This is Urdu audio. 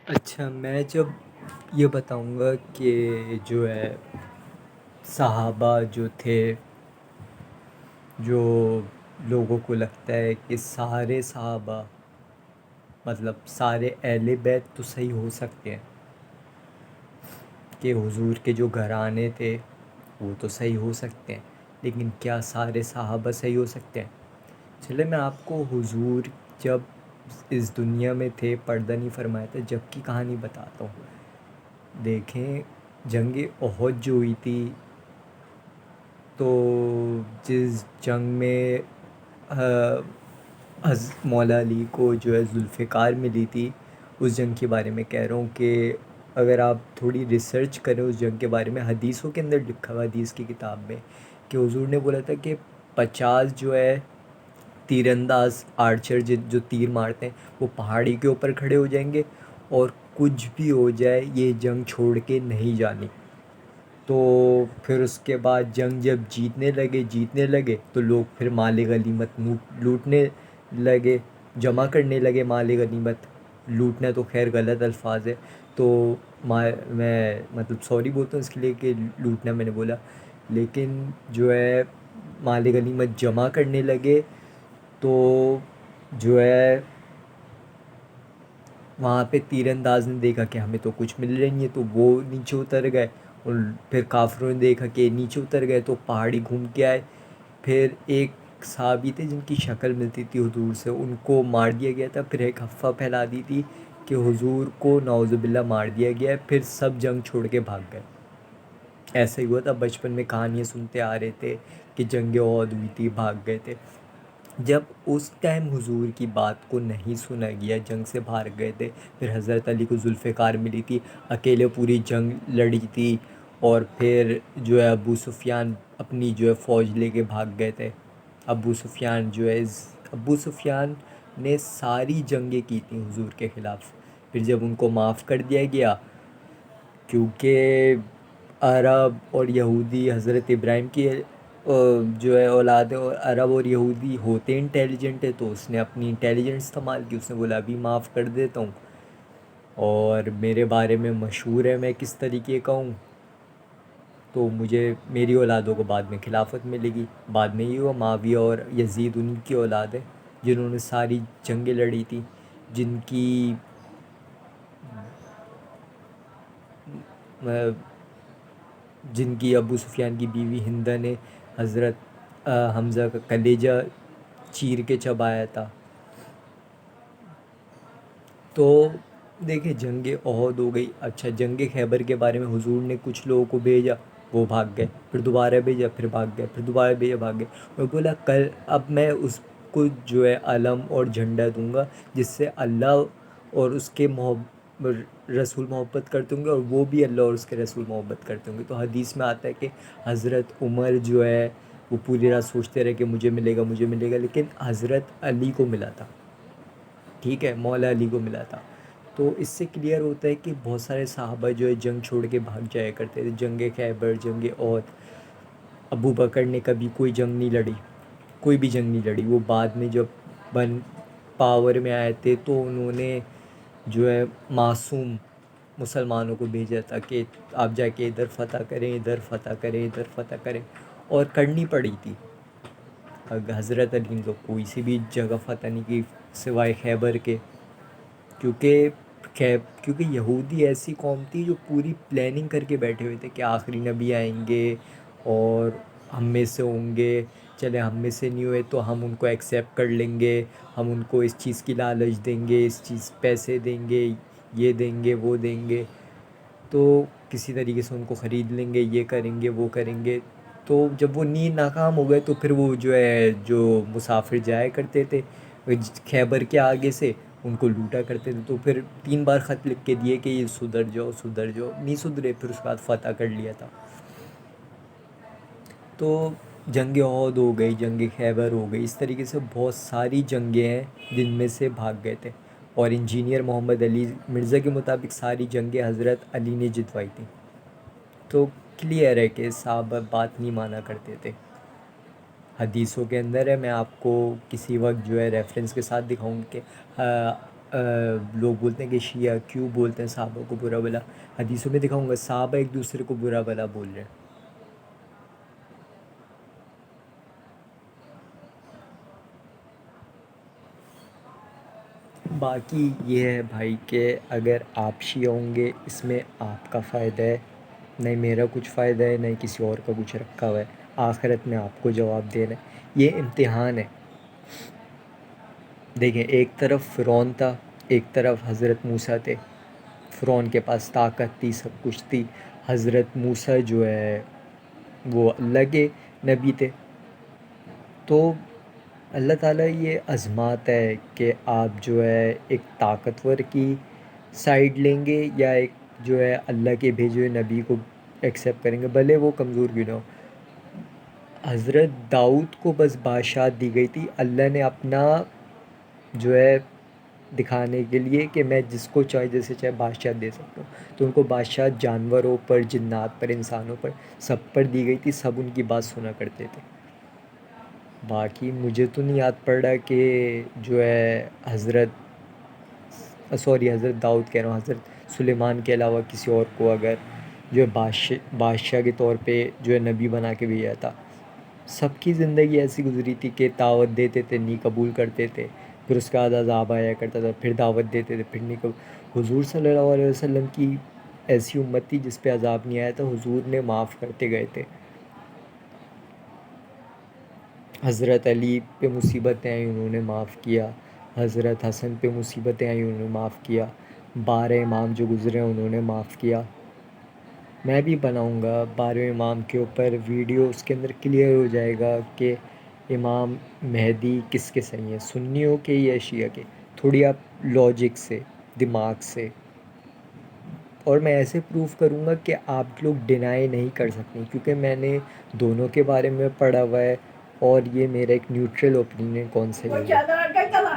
اچھا، میں جب یہ بتاؤں گا کہ جو ہے صحابہ جو تھے، جو لوگوں کو لگتا ہے کہ سارے صحابہ مطلب سارے اہل بیت تو صحیح ہو سکتے ہیں، کہ حضور کے جو گھرانے تھے وہ تو صحیح ہو سکتے ہیں، لیکن کیا سارے صحابہ صحیح ہو سکتے ہیں؟ چلے میں آپ کو حضور جب اس دنیا میں تھے، پردہ نہیں فرمایا تھا، جب کی کہانی بتاتا ہوں۔ دیکھیں، جنگ احد جو ہوئی تھی، تو جس جنگ میں مولا علی کو جو ہے ذوالفقار ملی تھی، اس جنگ کے بارے میں کہہ رہا ہوں کہ اگر آپ تھوڑی ریسرچ کریں اس جنگ کے بارے میں، حدیثوں کے اندر لکھا ہوا حدیث کی کتاب میں کہ حضور نے بولا تھا کہ 50 جو ہے تیر انداز آرچر جو تیر مارتے ہیں، وہ پہاڑی کے اوپر کھڑے ہو جائیں گے، اور کچھ بھی ہو جائے یہ جنگ چھوڑ کے نہیں جانی۔ تو پھر اس کے بعد جنگ جب جیتنے لگے تو لوگ پھر مال غنیمت لوٹنے لگے، جمع کرنے لگے مال غنیمت۔ لوٹنا تو خیر غلط الفاظ ہے، تو میں مطلب سوری بولتا ہوں اس کے لیے کہ لوٹنا میں نے بولا، لیکن جو ہے مال غنیمت جمع کرنے لگے، تو جو ہے وہاں پہ تیر انداز نے دیکھا کہ ہمیں تو کچھ مل رہی نہیں ہے، تو وہ نیچے اتر گئے، اور پھر کافروں نے دیکھا کہ نیچے اتر گئے تو پہاڑی گھوم کے آئے۔ پھر ایک صحابی تھے جن کی شکل ملتی تھی حضور سے، ان کو مار دیا گیا تھا، پھر ایک افواہ پھیلا دی تھی کہ حضور کو نعوذ باللہ مار دیا گیا ہے، پھر سب جنگ چھوڑ کے بھاگ گئے۔ ایسا ہی ہوا تھا، بچپن میں کہانیاں سنتے آ رہے تھے کہ جنگ احد ہوئی تھی، بھاگ گئے تھے۔ جب اس ٹائم حضور کی بات کو نہیں سنا گیا، جنگ سے بھاگ گئے تھے، پھر حضرت علی کو ذوالفقار ملی تھی، اکیلے پوری جنگ لڑی تھی، اور پھر جو ہے ابو سفیان اپنی جو ہے فوج لے کے بھاگ گئے تھے۔ ابو سفیان نے ساری جنگیں کی تھیں حضور کے خلاف، پھر جب ان کو معاف کر دیا گیا، کیونکہ عرب اور یہودی حضرت ابراہیم کی جو ہے اولاد ہے، اور عرب اور یہودی ہوتے انٹیلیجنٹ ہے، تو اس نے اپنی انٹیلیجنس استعمال کی، اس نے بولا ابھی معاف کر دیتا ہوں، اور میرے بارے میں مشہور ہے میں کس طریقے کا ہوں، تو مجھے میری اولادوں کو بعد میں خلافت ملے گی۔ بعد میں یہ ہوا، معاویہ اور یزید ان کی اولاد ہے جنہوں نے ساری جنگیں لڑی تھی، جن کی ابو سفیان کی بیوی ہندہ نے حضرت حمزہ کا کلیجہ چیر کے چبایا تھا۔ تو دیکھیں، جنگ احد ہو گئی۔ اچھا، جنگ خیبر کے بارے میں حضور نے کچھ لوگوں کو بھیجا، وہ بھاگ گئے، پھر دوبارہ بھیجا، پھر بھاگ گئے، پھر دوبارہ بھیجا، بھاگ گئے، اور بولا اب میں اس کو جو ہے علم اور جھنڈا دوں گا جس سے اللہ اور اس کے رسول محبت کرتے ہوں گے، اور وہ بھی اللہ اور اس کے رسول محبت کرتے ہوں گے۔ تو حدیث میں آتا ہے کہ حضرت عمر جو ہے وہ پوری رات سوچتے رہے کہ مجھے ملے گا، مجھے ملے گا، لیکن حضرت علی کو ملا تھا، ٹھیک ہے، مولا علی کو ملا تھا۔ تو اس سے کلیئر ہوتا ہے کہ بہت سارے صحابہ جو ہے جنگ چھوڑ کے بھاگ جایا کرتے تھے، جنگ خیبر، جنگ احد۔ ابو بکر نے کبھی کوئی جنگ نہیں لڑی، کوئی بھی جنگ نہیں لڑی، وہ بعد میں جب پاور میں آئے تھے تو انہوں نے جو ہے معصوم مسلمانوں کو بھیجا تھا کہ آپ جا کے ادھر فتح کریں، ادھر فتح کریں، ادھر فتح کریں، اور کرنی پڑی تھی۔ حضرت علی نے تو کوئی سی بھی جگہ فتح نہیں کی سوائے خیبر کے، کیونکہ یہودی ایسی قوم تھی جو پوری پلاننگ کر کے بیٹھے ہوئے تھے کہ آخری نبی آئیں گے اور ہم میں سے ہوں گے، چلے ہم میں سے نہیں ہوئے تو ہم ان کو ایکسیپٹ کر لیں گے، ہم ان کو اس چیز کی لالچ دیں گے، اس چیز پیسے دیں گے، یہ دیں گے، وہ دیں گے، تو کسی طریقے سے ان کو خرید لیں گے، یہ کریں گے، وہ کریں گے۔ تو جب وہ نیند ناکام ہو گئے تو پھر وہ جو مسافر جایا کرتے تھے خیبر کے آگے سے، ان کو لوٹا کرتے تھے، تو پھر 3 بار خط لکھ کے دیے کہ یہ سدھر جاؤ، سدھر جاؤ، نہیں سدھرے، پھر اس کے بعد فتح کر لیا تھا۔ تو جنگ احد ہو گئی، جنگ خیبر ہو گئی، اس طریقے سے بہت ساری جنگیں ہیں جن میں سے بھاگ گئے تھے، اور انجینئر محمد علی مرزا کے مطابق ساری جنگیں حضرت علی نے جتوائی تھیں۔ تو کلیئر ہے کہ صحابہ بات نہیں مانا کرتے تھے، حدیثوں کے اندر ہے، میں آپ کو کسی وقت جو ہے ریفرنس کے ساتھ دکھاؤں کہ لوگ بولتے ہیں کہ شیعہ کیوں بولتے ہیں صحابہ کو برا بلا. حدیثوں میں دکھاؤں گا صحابہ ایک دوسرے کو برا بلا بول رہے ہیں. باقی یہ ہے بھائی کہ اگر آپ شیعہ ہوں گے اس میں آپ کا فائدہ ہے، نہیں میرا کچھ فائدہ ہے نہیں کسی اور کا کچھ رکھا ہوا ہے. آخرت میں آپ کو جواب دینا ہے، یہ امتحان ہے. دیکھیں ایک طرف فرعون تھا، ایک طرف حضرت موسیٰ تھے. فرعون کے پاس طاقت تھی، سب کچھ تھی. حضرت موسیٰ جو ہے وہ اللہ کے نبی تھے. تو اللہ تعالیٰ یہ آزماتا ہے کہ آپ جو ہے ایک طاقتور کی سائڈ لیں گے یا ایک جو ہے اللہ کے بھیجے ہوئے نبی کو ایکسیپٹ کریں گے، بھلے وہ کمزور کیوں نہ ہو. حضرت داؤد کو بس بادشاہت دی گئی تھی، اللہ نے اپنا جو ہے دکھانے کے لیے کہ میں جس کو چاہے جیسے چاہے بادشاہت دے سکتا ہوں. تو ان کو بادشاہت جانوروں پر، جنات پر، انسانوں پر، سب پر دی گئی تھی. سب ان کی بات سنا کرتے تھے. باقی مجھے تو نہیں یاد پڑ رہا کہ جو ہے حضرت داؤد کہہ رہا ہوں، حضرت سلیمان کے علاوہ کسی اور کو اگر جو ہے بادشاہ کے طور پہ جو ہے نبی بنا کے بھیجا تھا. سب کی زندگی ایسی گزری تھی کہ دعوت دیتے تھے نہیں قبول کرتے تھے، پھر اس کے بعد عذاب آیا کرتا تھا، پھر دعوت دیتے تھے پھر نہیں قبول. حضور صلی اللہ علیہ وسلم کی ایسی امت تھی جس پہ عذاب نہیں آیا تھا، حضور نے معاف کرتے گئے تھے. حضرت علی پہ مصیبتیں آئیں انہوں نے معاف کیا، حضرت حسن پہ مصیبتیں آئیں انہوں نے معاف کیا، 12 امام جو گزرے ہیں انہوں نے معاف کیا. میں بھی بناؤں گا 12 امام کے اوپر ویڈیو، اس کے اندر کلیئر ہو جائے گا کہ امام مہدی کس کے صحیح ہیں، سنیوں کے یا شیعہ کے. تھوڑی آپ لاجک سے، دماغ سے، اور میں ایسے پروف کروں گا کہ آپ لوگ ڈینائی نہیں کر سکتے، کیونکہ میں نے دونوں کے بارے میں پڑھا ہوا ہے اور یہ میرا ایک نیوٹرل اوپینین کون سے ہے.